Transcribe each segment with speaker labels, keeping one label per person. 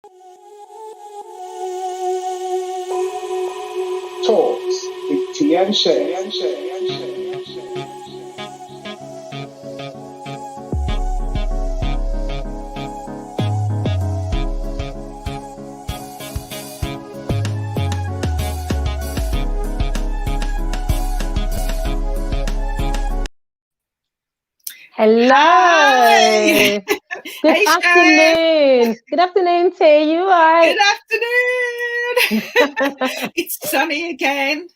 Speaker 1: Talks with Tia and Shez.
Speaker 2: Hello.
Speaker 3: Hi.
Speaker 2: Good
Speaker 3: Hey,
Speaker 2: afternoon. Good afternoon, T. You alright?
Speaker 3: Good afternoon. It's sunny again.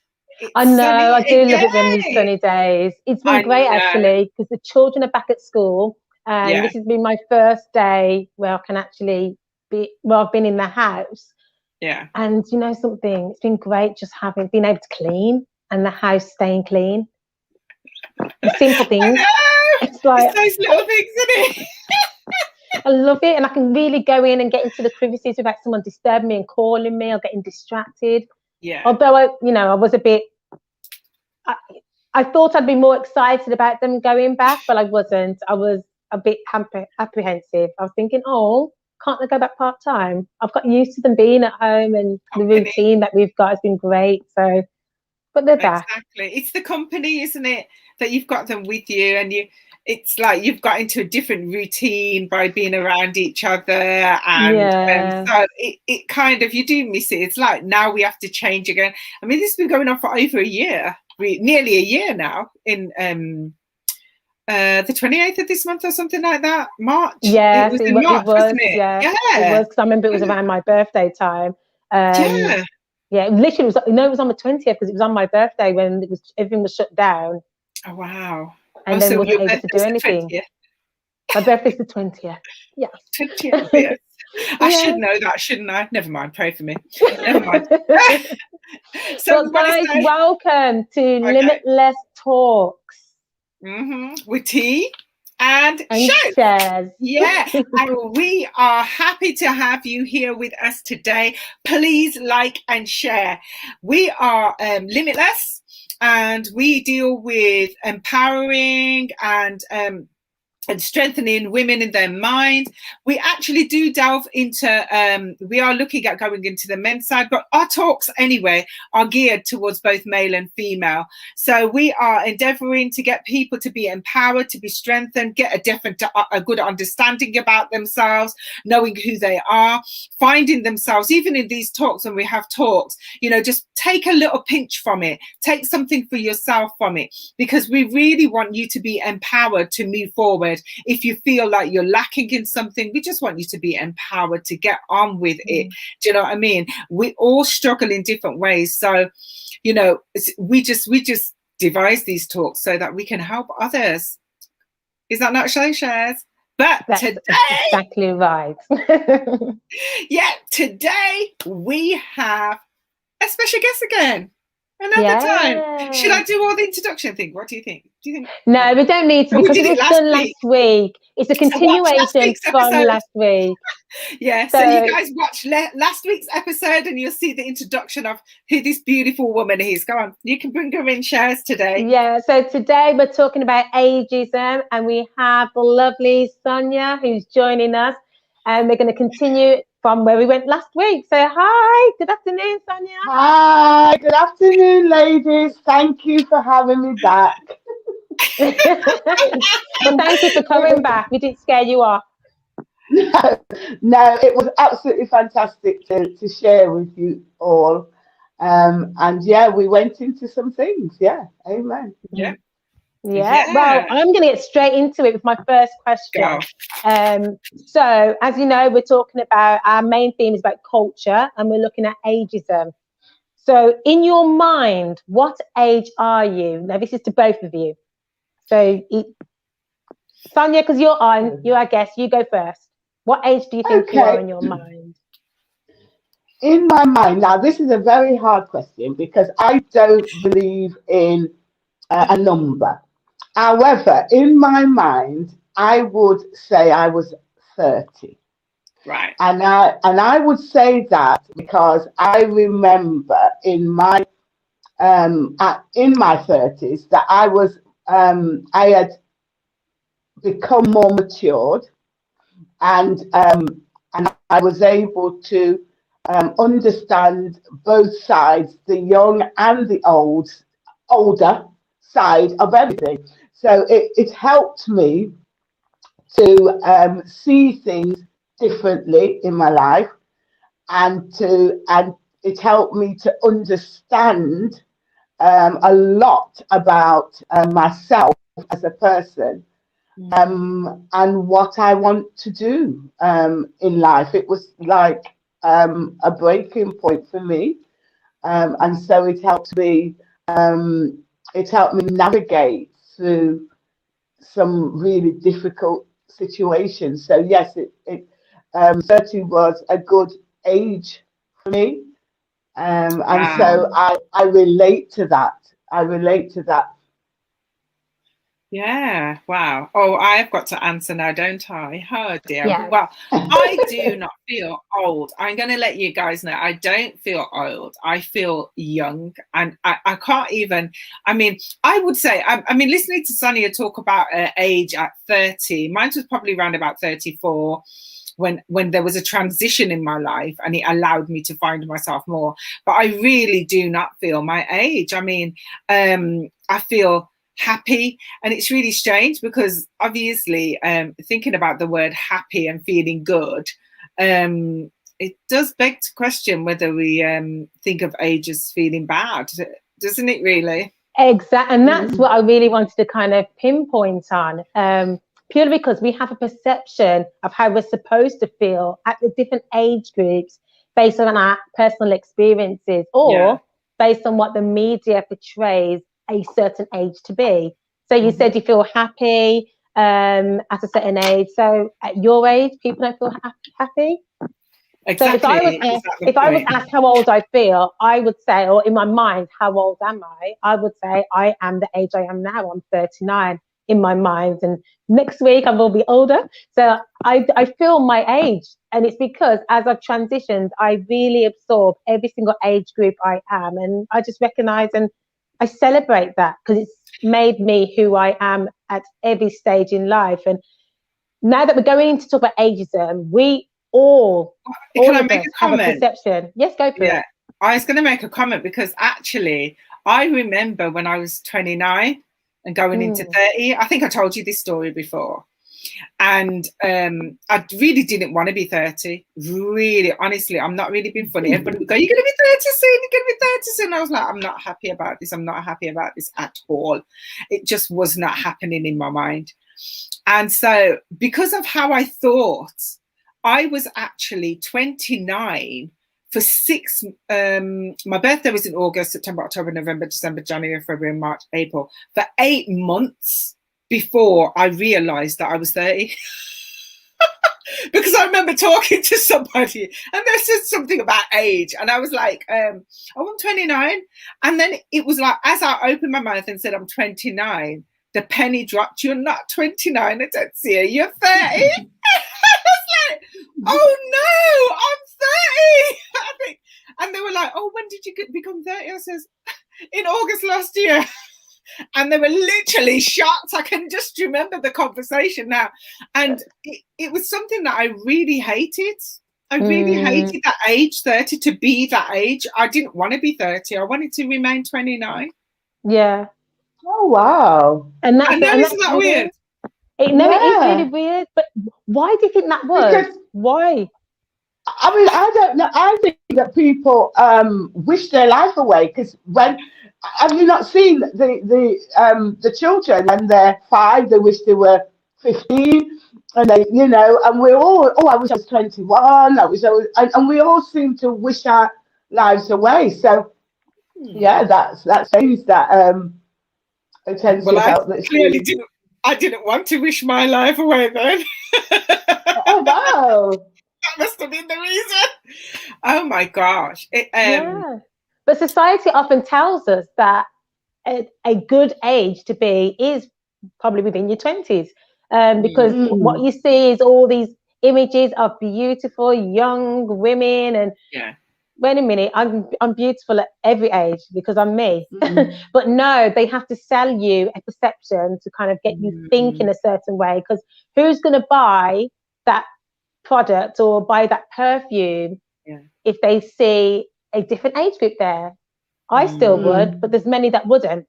Speaker 2: I know. I do love it when there's sunny days. It's been great actually because the children are back at school, and this has been my first day where I can actually I've been in the house.
Speaker 3: Yeah.
Speaker 2: And you know something? It's been great just being able to clean and the house staying clean. The simple things.
Speaker 3: It's those little things, isn't it?
Speaker 2: I love it, and I can really go in and get into the privacies without someone disturbing me and calling me or getting distracted.
Speaker 3: Yeah.
Speaker 2: Although I was a bit. I thought I'd be more excited about them going back, but I wasn't. I was a bit apprehensive. I was thinking, can't they go back part-time? I've got used to them being at home, and the routine that we've got has been great. So, but they're back.
Speaker 3: Exactly. It's the company, isn't it, that you've got them with you, and it's like you've got into a different routine by being around each other, and so it kind of, you do miss it. It's like now we have to change again. I mean, this has been going on for over a year, nearly a year now, in the 28th of this month or something like that, March.
Speaker 2: Yeah,
Speaker 3: it was in March, wasn't it?
Speaker 2: Yeah, it was, because I remember it was around my birthday time. Yeah, literally, it was on the 20th because it was on my birthday when everything was shut down.
Speaker 3: Oh wow!
Speaker 2: And then wasn't able to do anything. My birthday's the 20th. Yes.
Speaker 3: 20th. Yes. I should know that, shouldn't I? Never mind. Pray for me. Never mind.
Speaker 2: So, guys, welcome to Limitless Talks
Speaker 3: with T and
Speaker 2: Shez.
Speaker 3: Yeah, and we are happy to have you here with us today. Please like and share. We are Limitless, and we deal with empowering and strengthening women in their mind. We actually do delve into, we are looking at going into the men's side, but our talks anyway are geared towards both male and female. So we are endeavoring to get people to be empowered, to be strengthened, get a good understanding about themselves, knowing who they are, finding themselves, even in these talks, when we have talks, just take a little pinch from it, take something for yourself from it, because we really want you to be empowered to move forward. If you feel like you're lacking in something, we just want you to be empowered to get on with it. Do you know what I mean? We all struggle in different ways. So, we just devise these talks so that we can help others. Is that not so, Shez? But
Speaker 2: that's
Speaker 3: today,
Speaker 2: exactly right.
Speaker 3: Today we have a special guest again. Another time. Should I do all the introduction thing? What do you think?
Speaker 2: No, we don't need to, because it was done last week. It's a continuation from last week.
Speaker 3: Yeah, so you guys watch last week's episode and you'll see the introduction of who this beautiful woman is. Go on, you can bring her in, Shez, today.
Speaker 2: Yeah, so today we're talking about ageism, and we have the lovely Sonia who's joining us, and we're going to continue from where we went last week. So hi, good afternoon, Sonia.
Speaker 4: Hi, good afternoon, ladies. Thank you for having me back.
Speaker 2: Well, thank you for coming back. We didn't scare you off.
Speaker 4: No, it was absolutely fantastic to share with you all. And yeah, we went into some things. Yeah, amen.
Speaker 3: Yeah.
Speaker 2: Well, I'm going to get straight into it with my first question. So, as you know, we're talking about, our main theme is about culture, and we're looking at ageism. So, in your mind, what age are you? Now, this is to both of you. So, Sonia, because you're our guest, you go first. What age do you think you are in your mind?
Speaker 4: In my mind, now this is a very hard question because I don't believe in a number. However, in my mind, I would say I was 30.
Speaker 3: Right.
Speaker 4: And I would say that because I remember in my 30s that I had become more matured, and and I was able to understand both sides, the young and the older side of everything. So it helped me to see things differently in my life, and it helped me to understand a lot about myself as a person, and what I want to do in life. It was like a breaking point for me, and so it helped me. It helped me navigate through some really difficult situations. So yes, it 30 was a good age for me, and so I relate to that. I relate to that.
Speaker 3: Yeah, wow. Oh, I've got to answer now, don't I? Oh dear.
Speaker 2: Yeah.
Speaker 3: Well, I do not feel old. I'm going to let you guys know I don't feel old. I feel young, and I can't even, I mean, I would say, I mean, listening to Sonia talk about her age at 30, mine was probably around about 34. When there was a transition in my life, and it allowed me to find myself more. But I really do not feel my age. I mean, I feel happy, and it's really strange because obviously thinking about the word happy and feeling good, it does beg to question whether we think of age as feeling bad, doesn't it really?
Speaker 2: Exactly. And that's what I really wanted to kind of pinpoint on, purely because we have a perception of how we're supposed to feel at the different age groups based on our personal experiences, or based on what the media portrays a certain age to be. So you said you feel happy at a certain age. So at your age, people don't feel happy.
Speaker 3: Exactly.
Speaker 2: So if I was asked how old I feel, I would say, or in my mind, how old am I? I would say I am the age I am now. I'm 39 in my mind, and next week I will be older. So I feel my age, and it's because as I've transitioned, I really absorb every single age group I am, and I just recognize and I celebrate that because it's made me who I am at every stage in life. And now that we're going in to talk about ageism, we all
Speaker 3: Can I make
Speaker 2: of us
Speaker 3: a comment?
Speaker 2: have a perception. Yes, go for it.
Speaker 3: I was going to make a comment because actually I remember when I was 29 and going into 30, I think I told you this story before. And I really didn't want to be 30. Really, honestly, I'm not really being funny. Everybody would go, you're going to be 30 soon, you're going to be 30 soon. I was like, I'm not happy about this. I'm not happy about this at all. It just was not happening in my mind. And so because of how I thought, I was actually 29 for my birthday was in August, September, October, November, December, January, February, March, April, for 8 months before I realized that I was 30. Because I remember talking to somebody and they said something about age, and I was like, oh, I'm 29. And then it was like, as I opened my mouth and said I'm 29, the penny dropped. You're not 29, I don't see it. You're 30. I was like, oh no, I'm 30. I think. And they were like, oh, when did you become 30? I says, in August last year. And they were literally shocked. I can just remember the conversation now. And it was something that I really hated. I really hated that age, 30, to be that age. I didn't want to be 30. I wanted to remain 29.
Speaker 2: Yeah.
Speaker 4: Oh, wow.
Speaker 2: And that's,
Speaker 3: isn't that weird?
Speaker 2: It is really weird. But why do you think that was?
Speaker 4: Because,
Speaker 2: why?
Speaker 4: I mean, I don't know. I think that people wish their life away, because when have you not seen the children when they're 5, they wish they were 15, and they, you know, and we're all, oh, I wish I was 21. I wish I was, and we all seem to wish our lives away. So yeah, that's strange that attention about that.
Speaker 3: Clearly didn't. I didn't want to wish my life away then.
Speaker 4: Oh wow.
Speaker 3: That must have been the reason. Oh my gosh.
Speaker 2: Yeah. But society often tells us that a good age to be is probably within your 20s, because what you see is all these images of beautiful young women, and wait a minute, I'm beautiful at every age because I'm me. But no, they have to sell you a perception to kind of get you thinking a certain way, because who's going to buy that product or buy that perfume if they see a different age group there. I still would, but there's many that wouldn't.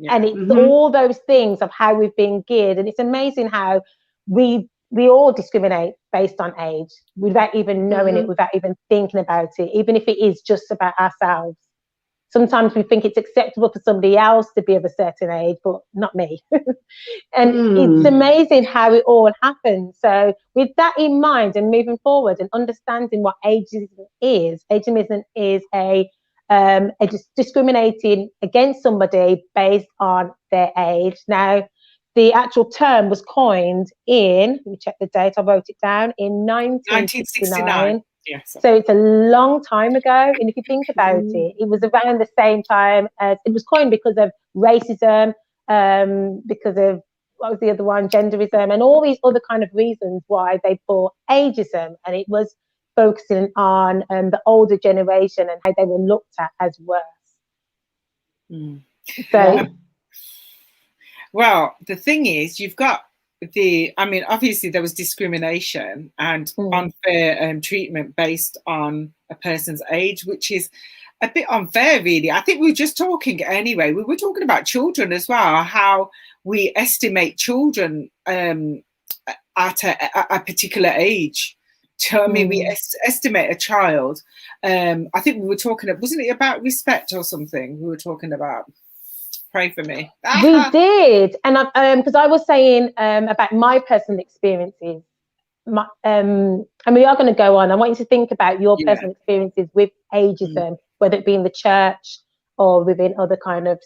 Speaker 2: And it's all those things of how we've been geared. And it's amazing how we all discriminate based on age without even knowing it, without even thinking about it, even if it is just about ourselves. Sometimes we think it's acceptable for somebody else to be of a certain age, but not me. And it's amazing how it all happens. So with that in mind and moving forward and understanding what ageism is a discriminating against somebody based on their age. Now, the actual term was coined in, let me check the date, I wrote it down, in 1969.
Speaker 3: Yes.
Speaker 2: So it's a long time ago. And if you think about it, it was around the same time as it was coined because of racism, because of, what was the other one, genderism, and all these other kind of reasons why they brought ageism. And it was focusing on the older generation and how they were looked at as worse. So,
Speaker 3: well, the thing is, you've got obviously there was discrimination and unfair treatment based on a person's age, which is a bit unfair, really. I think we were just talking anyway. We were talking about children as well, how we estimate children at a particular age. I mean, we estimate a child. I think we were talking, wasn't it about respect or something? We were talking about. Pray for me.
Speaker 2: We did, and because I was saying about my personal experiences, and we are going to go on. I want you to think about your personal experiences with ageism, whether it be in the church or within other kind of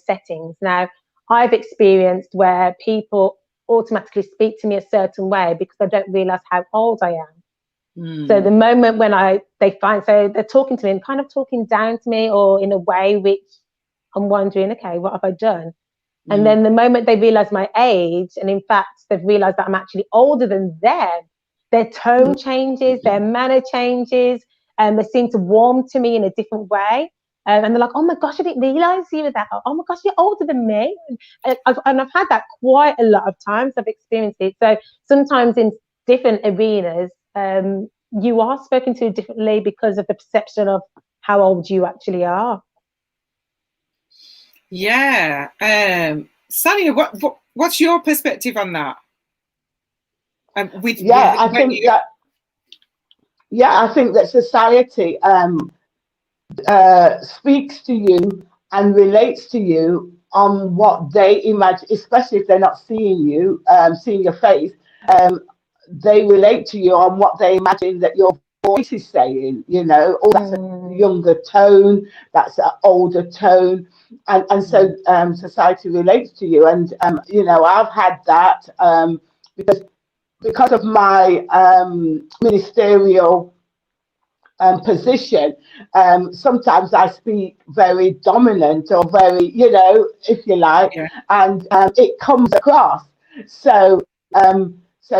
Speaker 2: settings. Now, I've experienced where people automatically speak to me a certain way because I don't realise how old I am. So the moment when they're talking to me and kind of talking down to me or in a way which I'm wondering, okay, what have I done? And then the moment they realise my age, and in fact, they've realised that I'm actually older than them, their tone changes, their manner changes, and they seem to warm to me in a different way. And they're like, oh my gosh, I didn't realise you were that. Oh my gosh, you're older than me. And I've had that quite a lot of times. I've experienced it. So sometimes in different arenas, you are spoken to differently because of the perception of how old you actually are.
Speaker 3: Yeah. Sonia, what's your perspective on that? I
Speaker 4: think that society speaks to you and relates to you on what they imagine, especially if they're not seeing you, seeing your face. They relate to you on what they imagine that your voice is saying, that's a younger tone, that's an older tone. And so society relates to you. And, I've had that because of my ministerial position. Sometimes I speak very dominant or very, if you like, and it comes across. So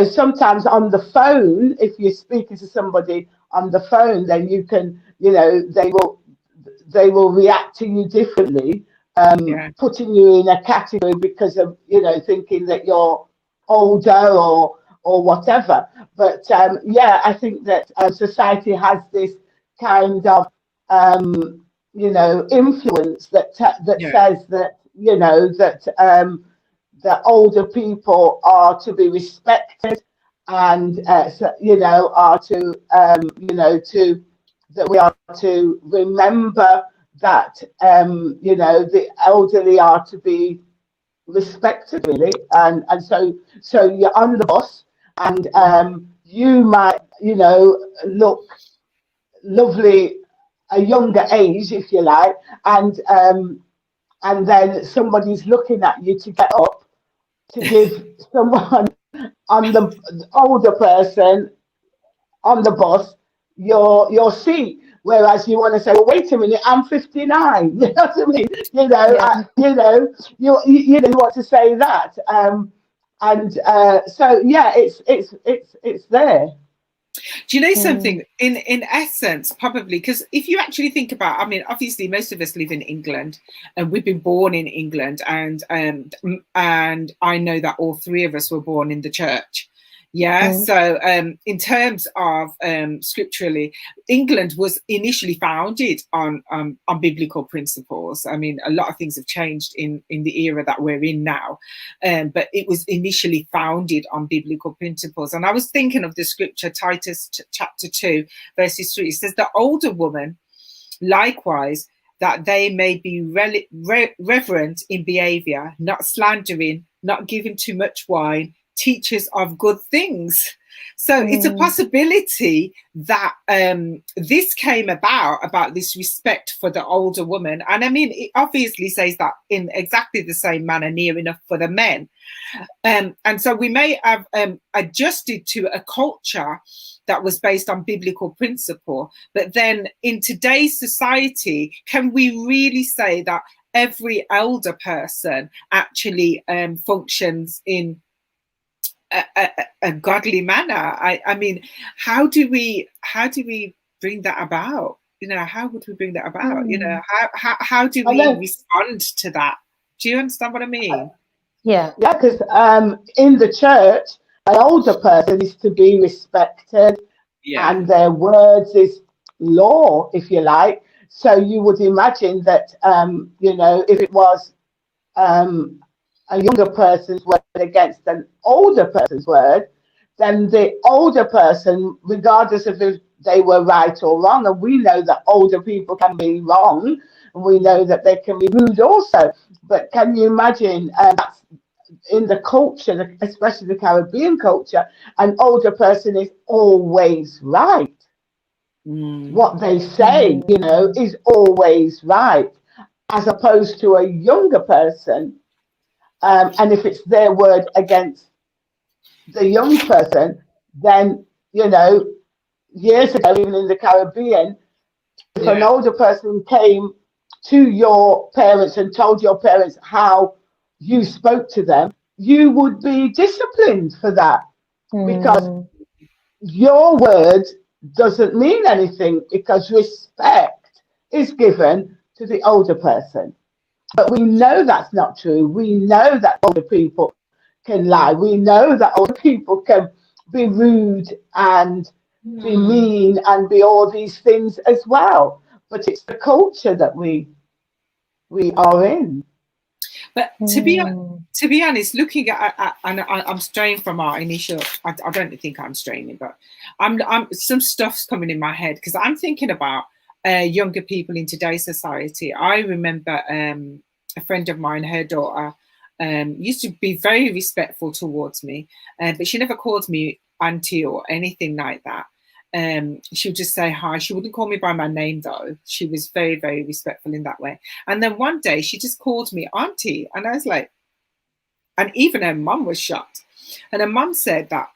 Speaker 4: sometimes on the phone, if you're speaking to somebody on the phone, then you can, they will react to you differently, putting you in a category because of, thinking that you're older or whatever. But I think that society has this kind of, influence that says that, that older people are to be respected and, are to, that we are to remember that, the elderly are to be respected, really. And so you're on the bus and you might, look lovely, a younger age, if you like, and then somebody's looking at you to get up to give someone on the older person on the bus your seat, whereas you want to say, well, wait a minute, I'm 59. You know what I mean? You want to say that, it's there.
Speaker 3: Do you know something? In essence, probably, because if you actually think about, obviously most of us live in England and we've been born in England, and I know that all three of us were born in the church. Yeah, so in terms of scripturally, England was initially founded on biblical principles. I mean, a lot of things have changed in the era that we're in now, but it was initially founded on biblical principles. And I was thinking of the scripture, Titus chapter 2, verses 3. It says, the older woman, likewise, that they may be reverent in behavior, not slandering, not giving too much wine, teachers of good things. So it's a possibility that this came about this respect for the older woman. And I mean, it obviously says that in exactly the same manner, near enough for the men. And so we may have adjusted to a culture that was based on biblical principle. But then in today's society, can we really say that every elder person actually functions in a godly manner? I mean, how do we bring that about? You know, how would we bring that about? You know, how do we respond to that? Do you understand what I mean?
Speaker 2: Yeah,
Speaker 4: because in the church, an older person is to be respected, and their words is law, if you like. So you would imagine that you know, if it was a younger person's word against an older person's word, then the older person, regardless of if they were right or wrong, and we know that older people can be wrong, and we know that they can be rude also. But can you imagine in the culture, especially the Caribbean culture, an older person is always right. What they say, you know, is always right, as opposed to a younger person. And if it's their word against the young person, then, you know, years ago, even in the Caribbean, if an older person came to your parents and told your parents how you spoke to them, you would be disciplined for that, because your word doesn't mean anything, because respect is given to the older person. But we know that's not true. We know that older people can lie. We know that older people can be rude and be mean and be all these things as well. But it's the culture that we are in.
Speaker 3: But to be honest, looking at and I'm straying from our initial. I don't think I'm straying, but I'm some stuff's coming in my head, because I'm thinking about younger people in today's society. I remember a friend of mine, her daughter, used to be very respectful towards me, but she never called me auntie or anything like that. She would just say hi. She wouldn't call me by my name, though. She was very, very respectful in that way. And then one day she just called me auntie, and I was like, and even her mum was shocked. And her mum said that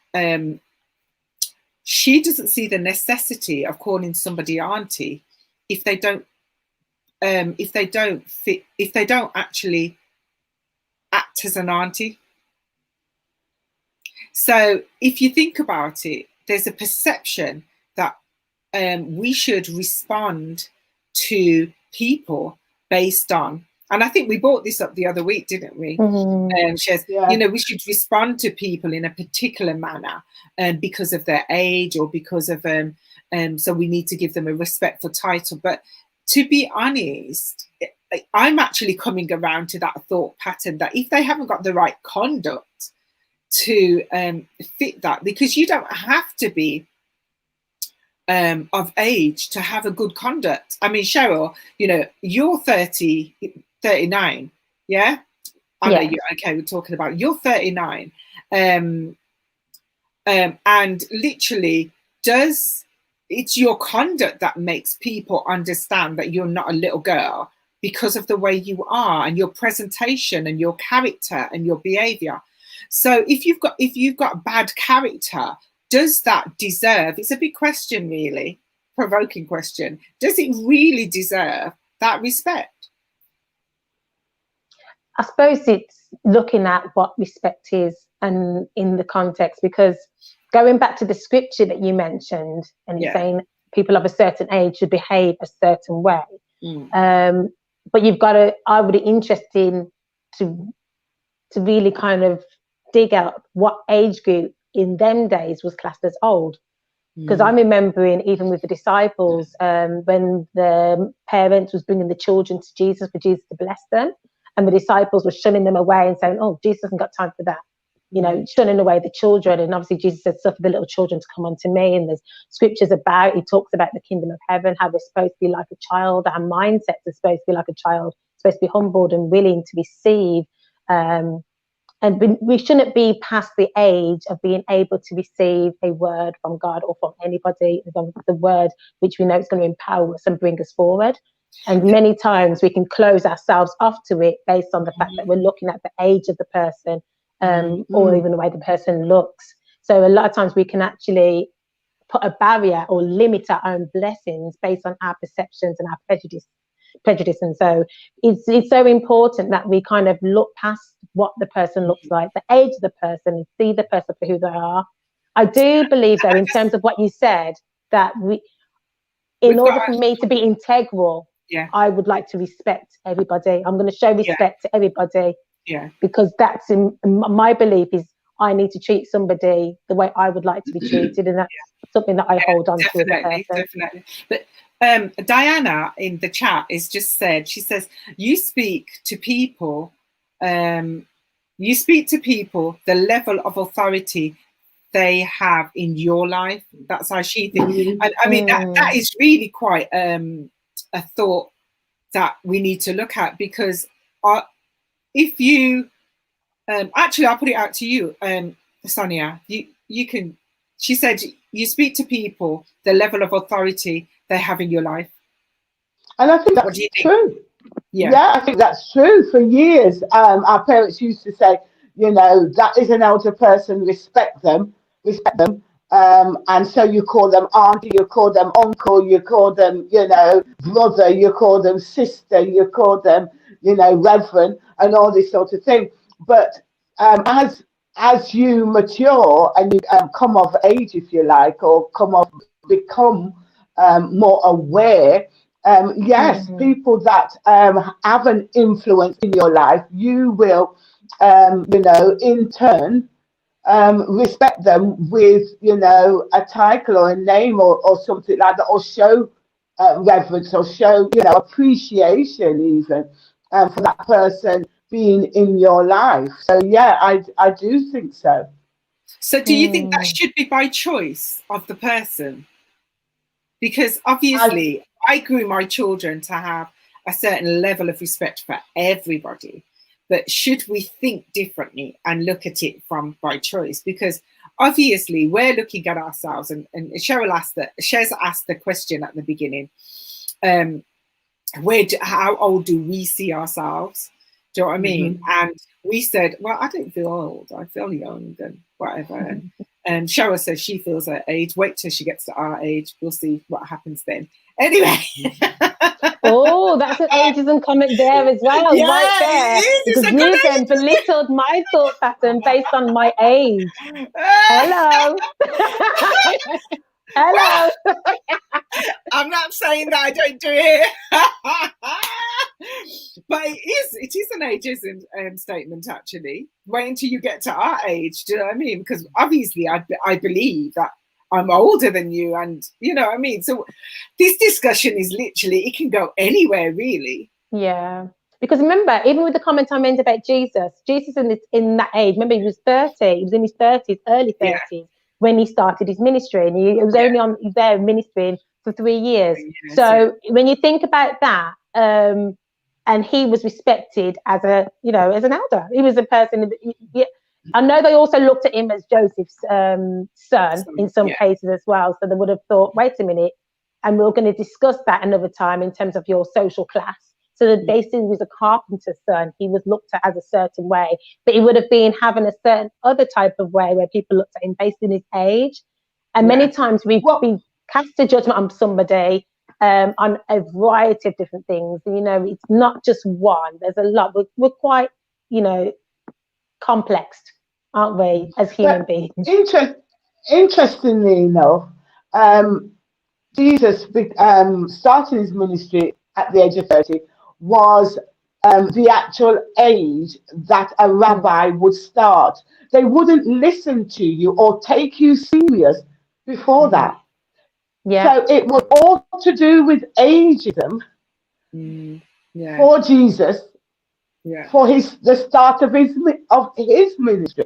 Speaker 3: she doesn't see the necessity of calling somebody auntie if they don't actually act as an auntie. So if you think about it, there's a perception that we should respond to people based on, and I think we brought this up the other week, didn't we? Shez, you know, we should respond to people in a particular manner because of their age, or because of so we need to give them a respectful title. But to be honest, I'm actually coming around to that thought pattern that if they haven't got the right conduct to fit that, because you don't have to be of age to have a good conduct. I mean, Cheryl, you know, you're 39, yeah? I know you're okay, we're talking about, you're 39. And literally, it's your conduct that makes people understand that you're not a little girl, because of the way you are and your presentation and your character and your behavior. So if you've got bad character, does that deserve, it's a big question, really, provoking question, does it really deserve that respect?
Speaker 2: I suppose it's looking at what respect is and in the context, because going back to the scripture that you mentioned, and it's saying people of a certain age should behave a certain way. But you've got to, I would be interested to really kind of dig out what age group in them days was classed as old. Because I'm remembering even with the disciples, when the parents was bringing the children to Jesus for Jesus to bless them, and the disciples were shunning them away and saying, oh, Jesus hasn't got time for that. You know, shunning away the children. And obviously Jesus said, suffer the little children to come unto me. And there's scriptures about, he talks about the kingdom of heaven, how we're supposed to be like a child. Our mindsets are supposed to be like a child, supposed to be humbled and willing to receive. And we shouldn't be past the age of being able to receive a word from God or from anybody, as long as the word which we know is going to empower us and bring us forward. And many times we can close ourselves off to it based on the fact that we're looking at the age of the person, or even the way the person looks. So a lot of times we can actually put a barrier or limit our own blessings based on our perceptions and our prejudice. And so it's so important that we kind of look past what the person looks like, the age of the person, and see the person for who they are. I do believe, though, in terms of what you said, that in order for me to be integral, I would like to respect everybody. I'm going to show respect to everybody, because that's in my belief is I need to treat somebody the way I would like to be treated, and that's something that I hold on to as a person.
Speaker 3: Definitely. But Diana in the chat is just said, she says, you speak to people the level of authority they have in your life. That's how she thinks. And I mean, that is really quite a thought that we need to look at, because if you actually, I'll put it out to you, Sonia, you can, she said, you speak to people the level of authority they have in your life.
Speaker 4: And I think that's true. Yeah, I think that's true. For years, our parents used to say, you know, that is an elder person, respect them. And so you call them auntie, you call them uncle, you call them, you know, brother, you call them sister, you call them, you know, reverend, and all this sort of thing. But as you mature and you come of age, if you like, or become more aware, yes, people that have an influence in your life, you will, you know, in turn, respect them with, you know, a title or a name or something like that, or show reverence, or show, you know, appreciation even for that person being in your life. So yeah, I do think so.
Speaker 3: So do you think that should be by choice of the person? Because obviously I grew my children to have a certain level of respect for everybody. But should we think differently and look at it from by choice? Because obviously we're looking at ourselves, and Shez asked the question at the beginning, how old do we see ourselves? Do you know what I mean? And we said, well, I don't feel old. I feel young and whatever. And Cheryl says she feels her age. Wait till she gets to our age. We'll see what happens then. Anyway.
Speaker 2: Oh, that's an ageism comment there as well, right there. Because you then belittled my thought pattern based on my age. Hello. Hello.
Speaker 3: I'm not saying that I don't do it. But it is an ageism statement, actually. Wait until you get to our age, do you know what I mean? Because obviously I believe that I'm older than you, and you know what I mean? So this discussion is literally, it can go anywhere, really.
Speaker 2: Yeah. Because remember, even with the comment I made about Jesus in that age, remember he was 30, he was in his 30s, early 30s, when he started his ministry, and he was only there ministering for 3 years. So when you think about that, and he was respected as an elder. He was a person. I know they also looked at him as Joseph's son in some cases as well. So they would have thought, wait a minute, and we're going to discuss that another time in terms of your social class. So that basically he was a carpenter's son. He was looked at as a certain way, but he would have been having a certain other type of way where people looked at him based on his age. And many times we cast a judgment on somebody on a variety of different things. You know, it's not just one. There's a lot. We're quite, you know, complex, aren't we, as human beings?
Speaker 4: Interestingly enough, Jesus starting his ministry at the age of 30 was the actual age that a rabbi would start. They wouldn't listen to you or take you serious before that.
Speaker 2: Yeah.
Speaker 4: So it was all to do with ageism for Jesus, for the start of his ministry,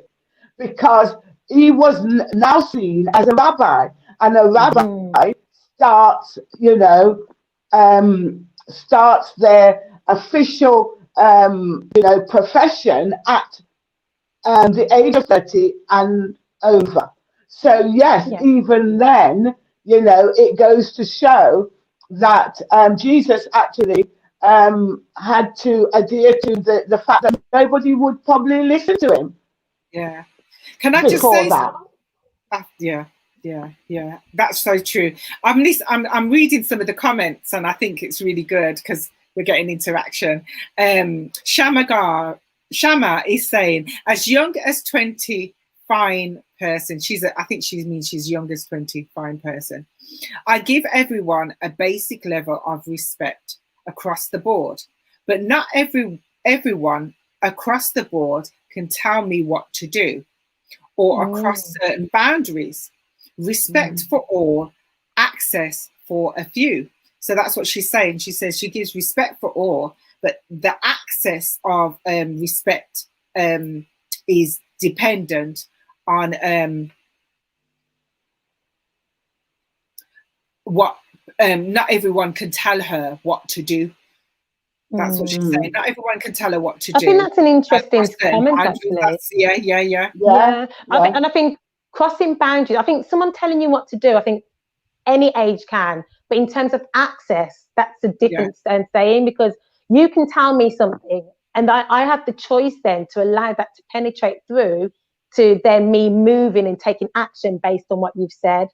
Speaker 4: because he was now seen as a rabbi, and a rabbi starts, starts their official, profession at the age of 30 and over. So yes, even then, it goes to show that Jesus actually had to adhere to the fact that nobody would probably listen to him.
Speaker 3: Yeah. Can I just say
Speaker 4: that?
Speaker 3: Yeah. That's so true. I'm reading some of the comments, and I think it's really good because we're getting interaction. Shama is saying, as young as 20, fine person. I think she means she's young as 20, fine person. I give everyone a basic level of respect across the board, but not everyone across the board can tell me what to do or across certain boundaries. Respect for all, access for a few. So that's what she's saying. She says she gives respect for all, but the access of respect is dependent on what not everyone can tell her what to do. That's what she's saying. Not everyone can tell her what to do.
Speaker 2: I think that's an interesting comment, actually.
Speaker 3: Yeah.
Speaker 2: I think crossing boundaries, I think someone telling you what to do, I think any age can. But in terms of access, that's a different saying, because you can tell me something and I have the choice then to allow that to penetrate through to then me moving and taking action based on what you've said.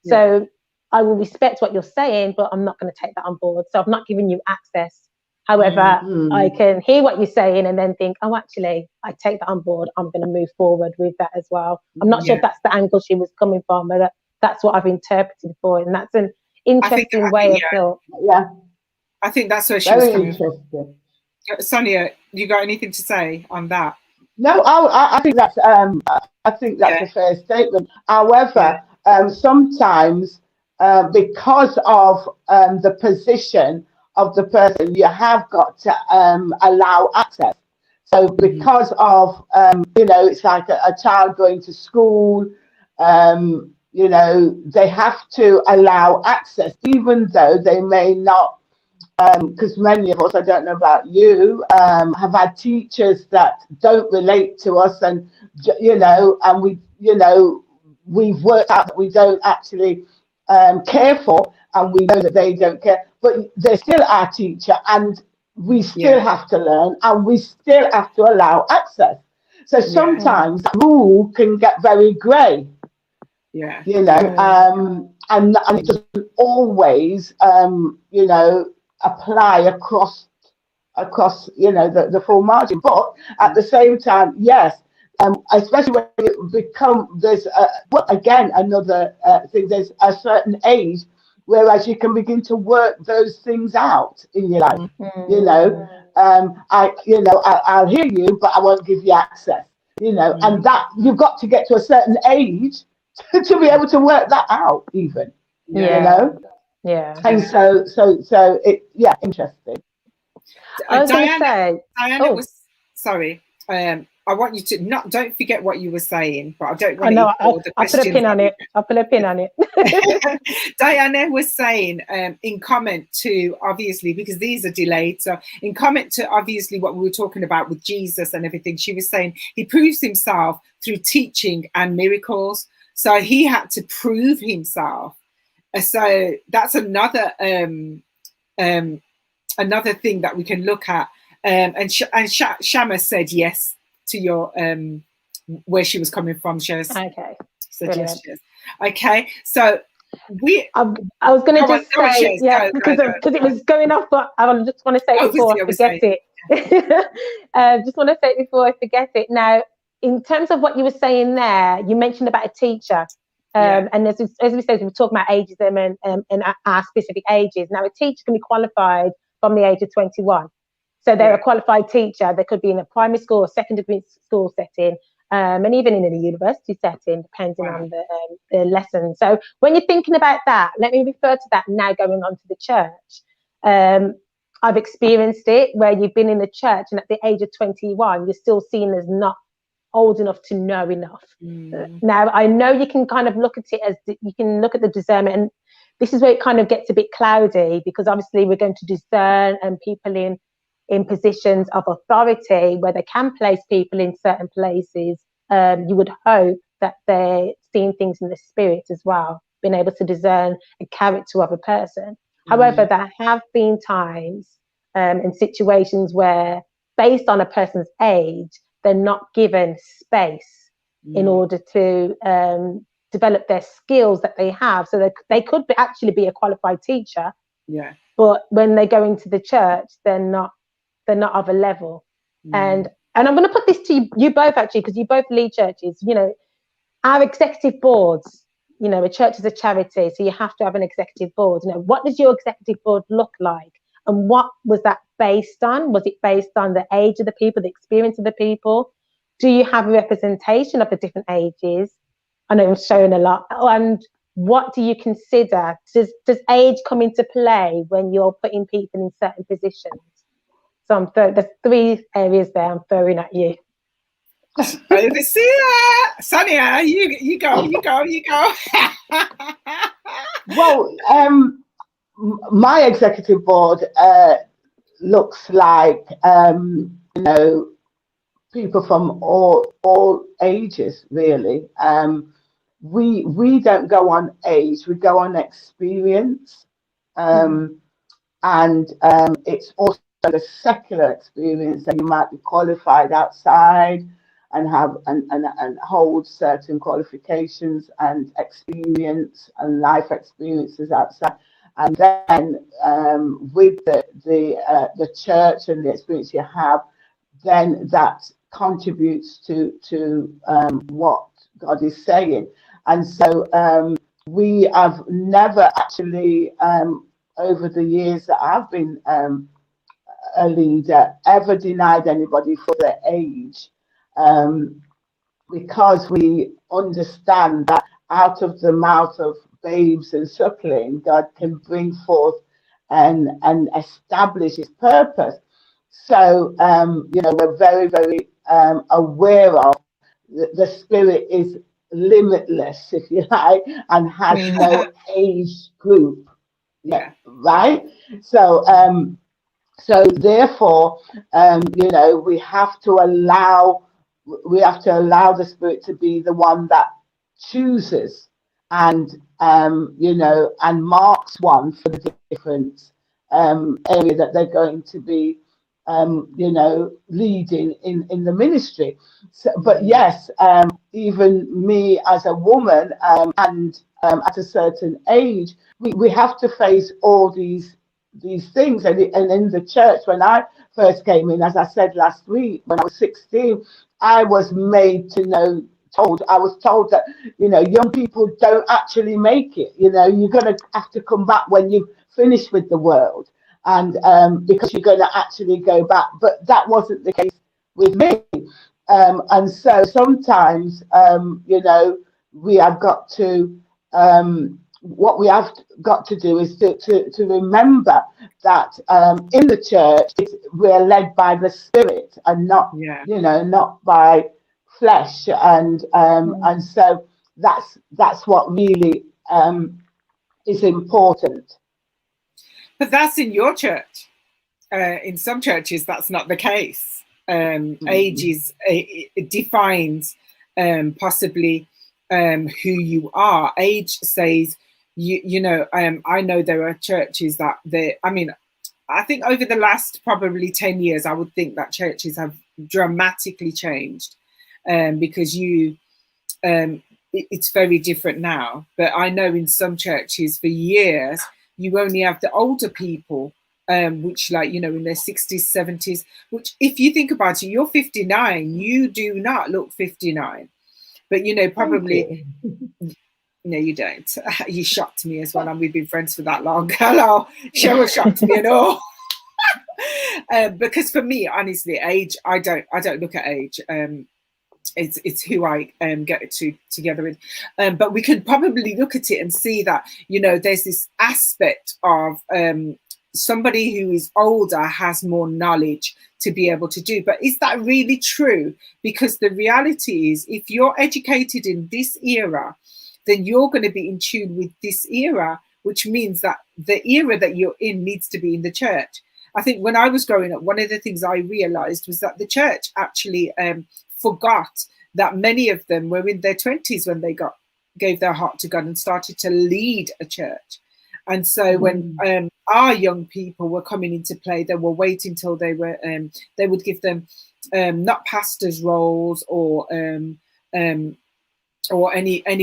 Speaker 2: So I will respect what you're saying, but I'm not going to take that on board. So I've not given you access. However, I can hear what you're saying and then think, oh, actually, I take that on board. I'm going to move forward with that as well. I'm not sure if that's the angle she was coming from, but that's what I've interpreted for. And that's an interesting way of thought.
Speaker 4: Yeah.
Speaker 3: I think that's where she was coming from. Sonia, you got anything to say on that?
Speaker 4: No, I think that's a fair statement. However, sometimes because of the position of the person, you have got to allow access. So because of it's like a child going to school, they have to allow access, even though they may not. Because many of us, I don't know about you, have had teachers that don't relate to us, and and we've worked out that we don't actually care for, and we know that they don't care, but they're still our teacher, and we still have to learn, and we still have to allow access. So sometimes that rule can get very grey. And it doesn't always, apply across the full margin. But at the same time, yes, especially when there's another thing, there's a certain age whereas you can begin to work those things out in your life. I'll hear you, but I won't give you access, and that you've got to get to a certain age to be able to work that out, even. And so it interesting.
Speaker 3: Diana was sorry. I want you to don't forget what you were saying, but I don't want to ignore the question.
Speaker 2: I'll put a pin on it.
Speaker 3: Diana was saying in comment to, obviously, because these are delayed, so in comment to obviously what we were talking about with Jesus and everything, she was saying he proves himself through teaching and miracles. So he had to prove himself. So that's another another thing that we can look at. And Shama said yes to your where she was coming from, Shez.
Speaker 2: Okay.
Speaker 3: Said yes, Shez. Okay. So
Speaker 2: I was going to just say, because it was going off, but I just want to say before I forget it. Just want to say it before I forget it. Now, in terms of what you were saying there, you mentioned about a teacher. And as we said, we were talking about ageism and our specific ages. Now, a teacher can be qualified from the age of 21. So they're a qualified teacher. They could be in a primary school or secondary school setting, and even in a university setting, depending on the lesson. So when you're thinking about that, let me refer to that now going on to the church. I've experienced it where you've been in the church and at the age of 21, you're still seen as not old enough to know enough. Now, I know you can kind of look at it as, you can look at the discernment, and this is where it kind of gets a bit cloudy, because obviously we're going to discern and people in positions of authority where they can place people in certain places. You would hope that they're seeing things in the spirit as well, being able to discern a character of a person. However, there have been times in situations where, based on a person's age, they're not given space in order to develop their skills that they have. So they could actually be a qualified teacher, but when they go into the church, they're not of a level. And I'm going to put this to you both, actually, because you both lead churches. You know, our executive boards, you know, a church is a charity, so you have to have an executive board. You know, what does your executive board look like? And what was that based on? Was it based on the age of the people, the experience of the people? Do you have a representation of the different ages? I know I'm showing a lot. And what do you consider? Does age come into play when you're putting people in certain positions? So there's 3 areas there I'm throwing at you.
Speaker 3: Overseer Sonia, you go.
Speaker 4: Well, my executive board looks like you know, people from all ages, really. We don't go on age, we go on experience, and it's also the secular experience that you might be qualified outside and have and hold certain qualifications and experience and life experiences outside. And then with the church and the experience you have, then that contributes to what God is saying. And so we have never actually, over the years that I've been a leader, ever denied anybody for their age, because we understand that out of the mouth of babes and suckling, God can bring forth and establish his purpose. So, you know, we're very, very aware of the Spirit is limitless, if you like, and has no age group. Right? So, so therefore, you know, we have to allow the Spirit to be the one that chooses and you know, and marks one for the different area that they're going to be you know, leading in the ministry. So, but yes, even me as a woman and at a certain age, we have to face all these things. And in the church, when I first came in, as I said last week, when I was 16, I was made to know, I was told that, you know, young people don't actually make it. You know, you're going to have to come back when you finish with the world, and because you're going to actually go back. But that wasn't the case with me. And so sometimes, you know, we have got to, what we have got to do is to remember that in the church, we're led by the Spirit and not, you know, not by flesh. And so that's what really is important.
Speaker 3: But that's in your church. In some churches, that's not the case. Age is it defines possibly who you are. Age says you know. I know there are churches that I think over the last probably 10 years, I would think that churches have dramatically changed because it's very different now. But I know in some churches for years, you only have the older people, which, like, you know, in their 60s, 70s, which, if you think about it, you're 59, you do not look 59. But, you know, probably, no, you don't. You shocked me as well, and we've been friends for that long. Hello, Cheryl shocked me and all. Because for me, honestly, age, I don't look at age. It's who I get together with. But we can probably look at it and see that, you know, there's this aspect of somebody who is older has more knowledge to be able to do. But is that really true? Because the reality is, if you're educated in this era, then you're going to be in tune with this era, which means that the era that you're in needs to be in the church. I think when I was growing up, one of the things I realized was that the church actually forgot that many of them were in their 20s when they gave their heart to God and started to lead a church. And so when our young people were coming into play, they were waiting till they would give them not pastors' roles or any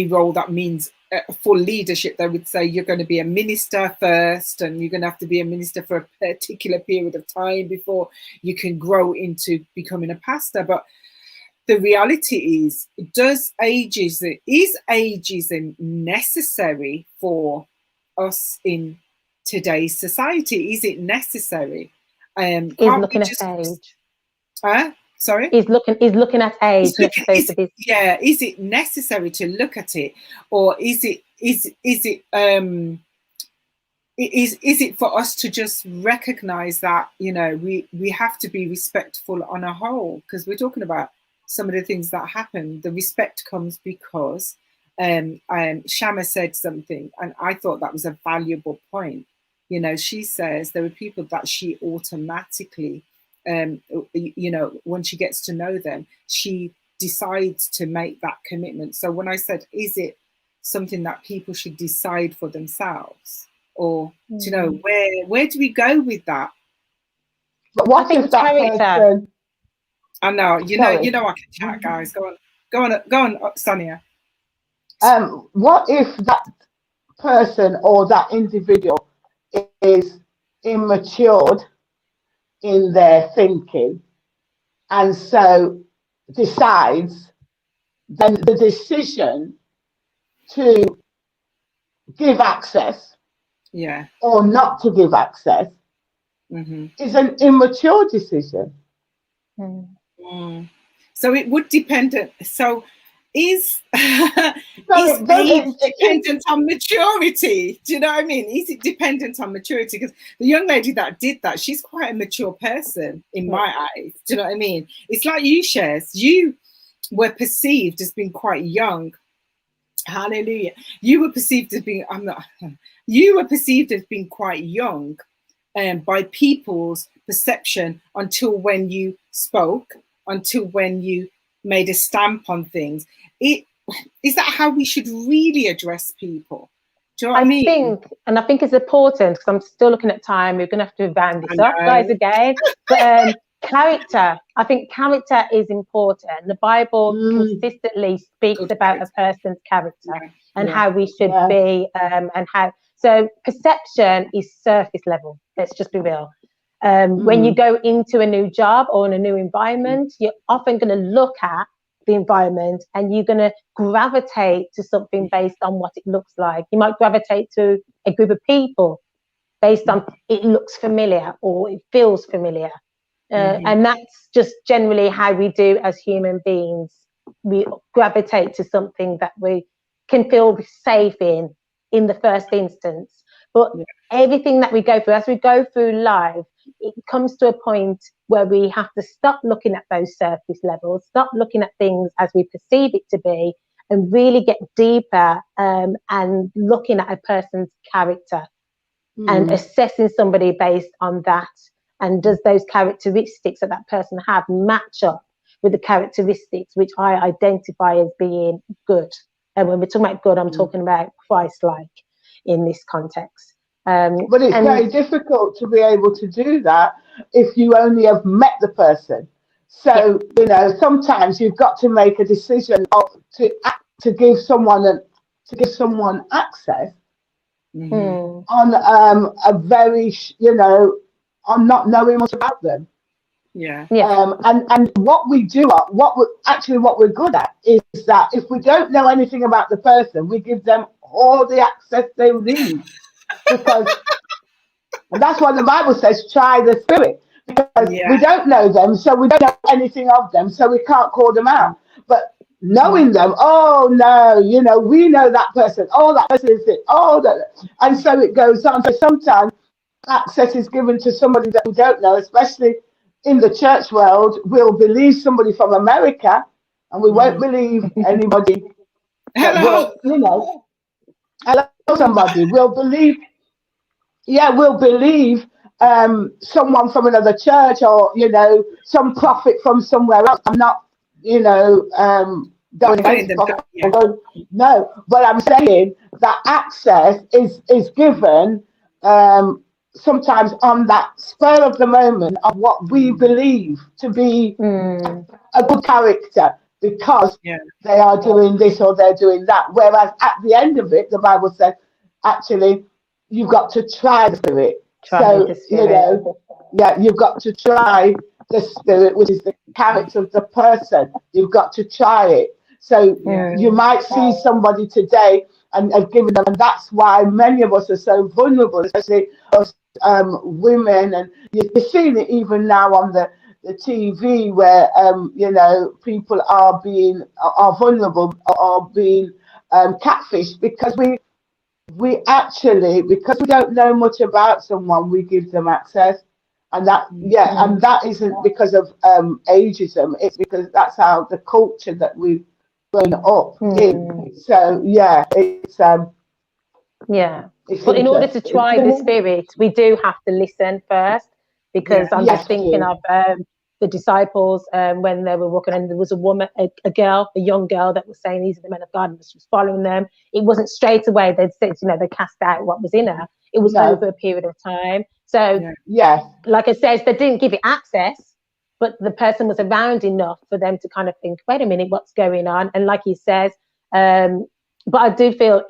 Speaker 3: role that means full leadership. They would say, you're going to be a minister first, and you're going to have to be a minister for a particular period of time before you can grow into becoming a pastor. But the reality is ageism necessary for us in today's society? Is it necessary?
Speaker 2: He's looking at age.
Speaker 3: Sorry?
Speaker 2: He's looking at age.
Speaker 3: Is it necessary to look at it, or is it for us to just recognize that, you know, we have to be respectful on a whole? Because we're talking about some of the things that happen. The respect comes because Shama said something, and I thought that was a valuable point. You know, she says there were people that she automatically, you know, when she gets to know them, she decides to make that commitment. So when I said, is it something that people should decide for themselves, or you know, where do we go with that?
Speaker 4: But what if that person?
Speaker 3: I know, you know, I can chat, guys. Go on, Sonia.
Speaker 4: What if that person or that individual is immatured in their thinking, and so decides then the decision to give access or not to give access is an immature decision?
Speaker 3: So it would depend. So is age dependent on maturity? Do you know what I mean? Is it dependent on maturity? Because the young lady that did that, she's quite a mature person in my eyes. Do you know what I mean? It's like you, Shez. You were perceived as being quite young. Hallelujah. You were perceived as being quite young by people's perception until when you spoke, until when you made a stamp on things. Is that how we should really address people? Do you know what I mean?
Speaker 2: I think it's important, because I'm still looking at time. We're going to have to round this up, guys, again. But character, I think character is important. The Bible consistently speaks about a person's character and how we should be, and how. So perception is surface level. Let's just be real. When you go into a new job or in a new environment, you're often going to look at the environment and you're going to gravitate to something based on what it looks like. You might gravitate to a group of people based on it looks familiar or it feels familiar. And that's just generally how we do as human beings. We gravitate to something that we can feel safe in the first instance. But everything that we go through, as we go through life, it comes to a point where we have to stop looking at those surface levels, stop looking at things as we perceive it to be, and really get deeper and looking at a person's character and assessing somebody based on that. And does those characteristics that that person have match up with the characteristics which I identify as being good? And when we're talking about good, I'm talking about Christ-like in this context.
Speaker 4: But it's very difficult to be able to do that if you only have met the person. So you know, sometimes you've got to make a decision to give someone access on a very on not knowing much about them. And what we do, what we're good at is that if we don't know anything about the person, we give them all the access they need, because And that's why the Bible says, try the spirit. Because we don't know them, so we don't know anything of them, so we can't call them out. But knowing them, oh no, you know, we know that person. Oh, that person is it. Oh, that, and so it goes on. So sometimes access is given to somebody that we don't know, especially in the church world. We'll believe somebody from America, and we won't believe anybody that will, you know, hello somebody. We'll believe, we'll believe someone from another church, or you know, some prophet from somewhere else. I'm not, you know, going against prophet. No, but I'm saying that access is given sometimes on that spur of the moment of what we believe to be a good character, because they are doing this or they're doing that. Whereas at the end of it, the Bible says, actually, you've got to try the spirit. You know, you've got to try the spirit, which is the character of the person. You've got to try it. So you might see somebody today and given them, and that's why many of us are so vulnerable, especially us women. And you're seeing it even now on the TV, where you know, people are vulnerable, are being catfished, because we actually, because we don't know much about someone, we give them access. And that and that isn't because of ageism. It's because that's how the culture that we've grown up in. So it's
Speaker 2: but in order to try the spirit, we do have to listen first, because I'm just thinking of the disciples when they were walking, and there was a woman, a young girl that was saying, these are the men of God, and she was following them. It wasn't straight away they'd said, you know, they cast out what was in her. It was over a period of time. So like I said, they didn't give it access, but the person was around enough for them to kind of think, wait a minute, what's going on? And like he says, but I do feel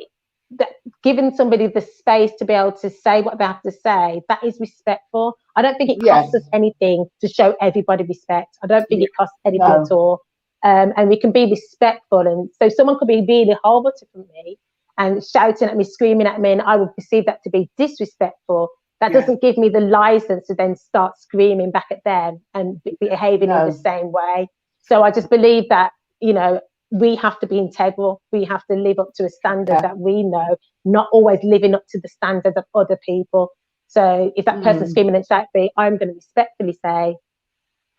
Speaker 2: that giving somebody the space to be able to say what they have to say, that is respectful. I don't think it costs us anything to show everybody respect. I don't think it costs anything at all. And we can be respectful. And so someone could be really horrible to me and shouting at me, screaming at me, and I would perceive that to be disrespectful. That doesn't give me the license to then start screaming back at them and behaving in the same way. So I just believe that, you know, we have to be integral. We have to live up to a standard that we know, not always living up to the standards of other people. So if that person's screaming and shouting, I'm going to respectfully say,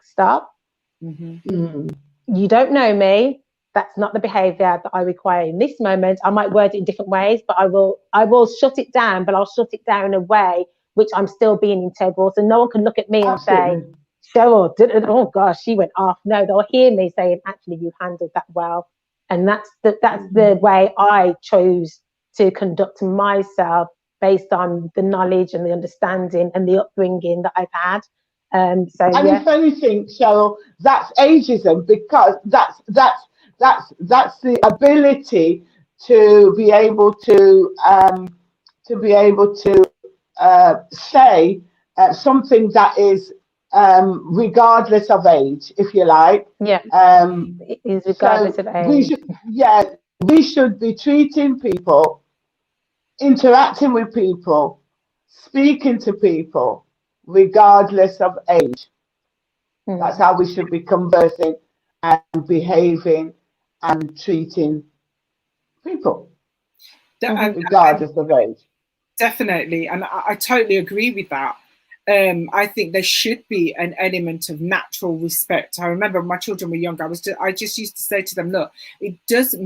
Speaker 2: stop. You don't know me. That's not the behavior that I require in this moment. I might word it in different ways, but I will shut it down, but I'll shut it down in a way which I'm still being integral. So no one can look at me and say, Cheryl, oh gosh, she went off. No, they'll hear me saying, actually, you handled that well. And that's the way I chose to conduct myself, based on the knowledge and the understanding and the upbringing that I've had.
Speaker 4: If anything, Cheryl, that's ageism, because that's the ability to be able to say something that is regardless of age, if you like.
Speaker 2: It is regardless of age.
Speaker 4: We should be treating people, interacting with people, speaking to people, regardless of age. That's how we should be conversing and behaving and treating people, regardless of age.
Speaker 3: Definitely, and I totally agree with that. I think there should be an element of natural respect. I remember when my children were younger, I just used to say to them, look, it does good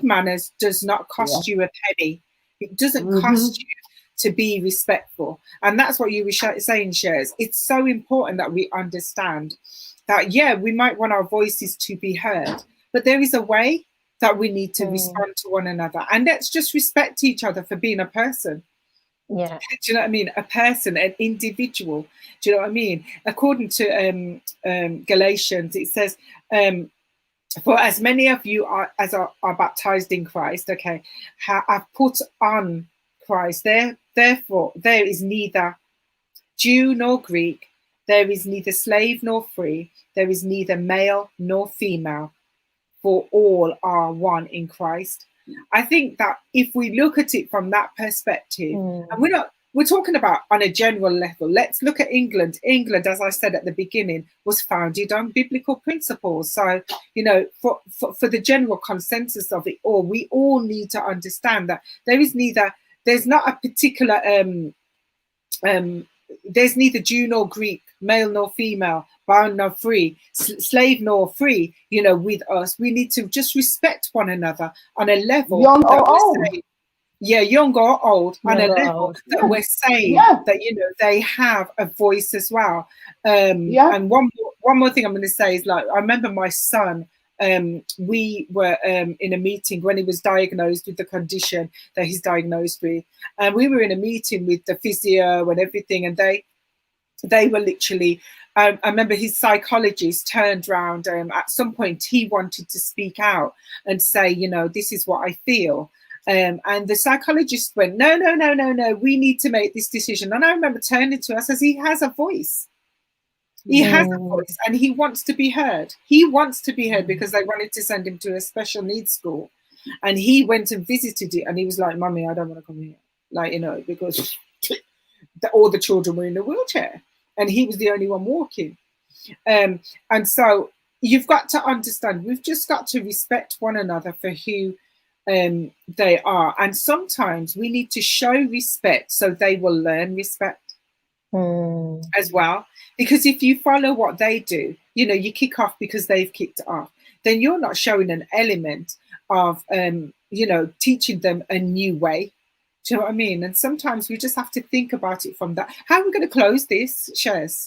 Speaker 3: manners does not cost you a penny. It doesn't cost you to be respectful. And that's what you were saying, Shez. It's so important that we understand that, we might want our voices to be heard, but there is a way that we need to respond to one another. And let's just respect each other for being a person. Do you know what I mean? A person, an individual. Do you know what I mean? According to Galatians, it says, for as many of you are baptized in Christ, have put on Christ. Therefore, there is neither Jew nor Greek, there is neither slave nor free, there is neither male nor female, for all are one in Christ. I think that if we look at it from that perspective, and we're we're talking about on a general level. Let's look at England. England, as I said at the beginning, was founded on biblical principles. So, you know, for the general consensus of it all, we all need to understand that there's not a particular, there's neither Jew nor Greek, male nor female, bound nor free, slave nor free, you know, with us. We need to just respect one another on a level.
Speaker 4: Young or old.
Speaker 3: Yeah, young or old, on a level that we're saying that, you know, they have a voice as well. And one more thing I'm going to say is, like, I remember my son, we were in a meeting when he was diagnosed with the condition that he's diagnosed with, and we were in a meeting with the physio and everything, and they were literally, I remember his psychologist turned around, at some point he wanted to speak out and say, you know, this is what I feel. And the psychologist went, no, we need to make this decision. And I remember turning to us as he has a voice. He has a voice and he wants to be heard. He wants to be heard because they wanted to send him to a special needs school. And he went and visited it and he was like, Mummy, I don't want to come here. Like, you know, because all the children were in a wheelchair and he was the only one walking. And so you've got to understand, we've just got to respect one another for who they are, and sometimes we need to show respect so they will learn respect as well, because if you follow what they do, you know, you kick off because they've kicked off, then you're not showing an element of you know, teaching them a new way. Do you know what I mean? And sometimes we just have to think about it from that. How are we going to close this, Shez?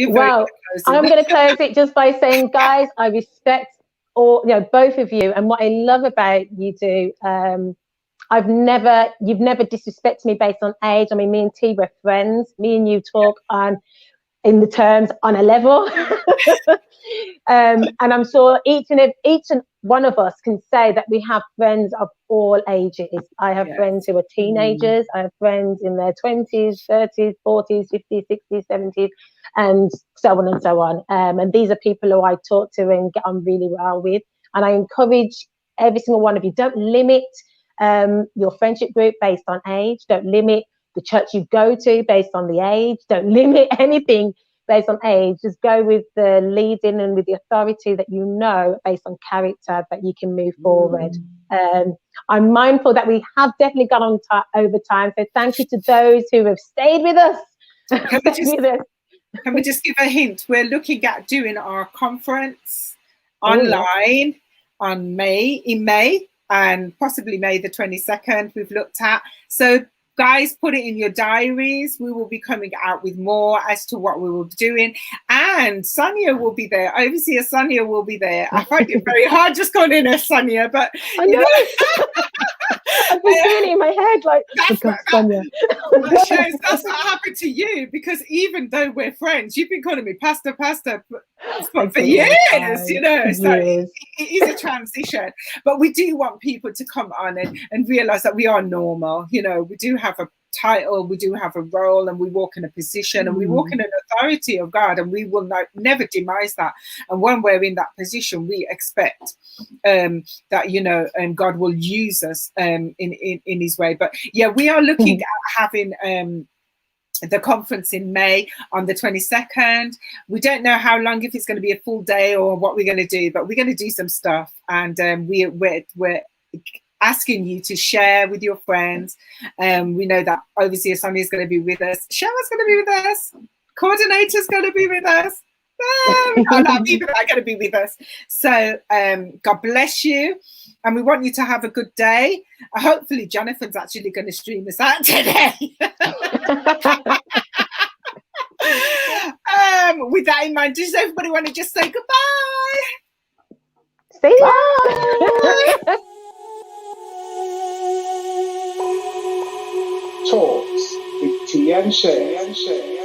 Speaker 2: Well, I'm going to close it just by saying, guys, I respect all, you know, both of you, and what I love about you two, you've never disrespected me based on age. I mean, me and T were friends. Me and you talk in the terms on a level, and I'm sure each and one of us can say that we have friends of all ages. I have friends who are teenagers. I have friends in their 20s, 30s, 40s, 50s, 60s, 70s, and so on and so on. And these are people who I talk to and get on really well with. And I encourage every single one of you, don't limit your friendship group based on age. Don't limit the church you go to based on the age. Don't limit anything based on age. Just go with the leading and with the authority that you know based on character, that you can move forward. I'm mindful that we have definitely gone on over time, so thank you to those who have stayed with us.
Speaker 3: Can we just give a hint? We're looking at doing our conference online in May, and possibly May the 22nd we've looked at. So guys, put it in your diaries. We will be coming out with more as to what we will be doing. And Sonia will be there. Overseer Sonia will be there. I find it very hard just calling in as Sonia, but
Speaker 2: I know. I've been feeling in my head like, Sonia.
Speaker 3: Shez, that's what happened to you, because even though we're friends, you've been calling me Pastor for years, you know. So it is a transition. But we do want people to come on and realize that we are normal. You know, we do have a title, we do have a role, and we walk in a position, and we walk in an authority of God, and we will never demise that. And when we're in that position, we expect that, you know, and God will use us in his way. But yeah, we are looking at having the conference in May on the 22nd. We don't know how long, if it's going to be a full day or what we're going to do, but we're going to do some stuff, and we're asking you to share with your friends. We know that Overseer Sonia is going to be with us. Cheryl's going to be with us. Coordinator's going to be with us. A lot of people are going to be with us. So God bless you. And we want you to have a good day. Hopefully Jonathan's actually going to stream us out today. With that in mind, does everybody want to just say goodbye?
Speaker 2: See ya.
Speaker 1: Talks with T and Shez.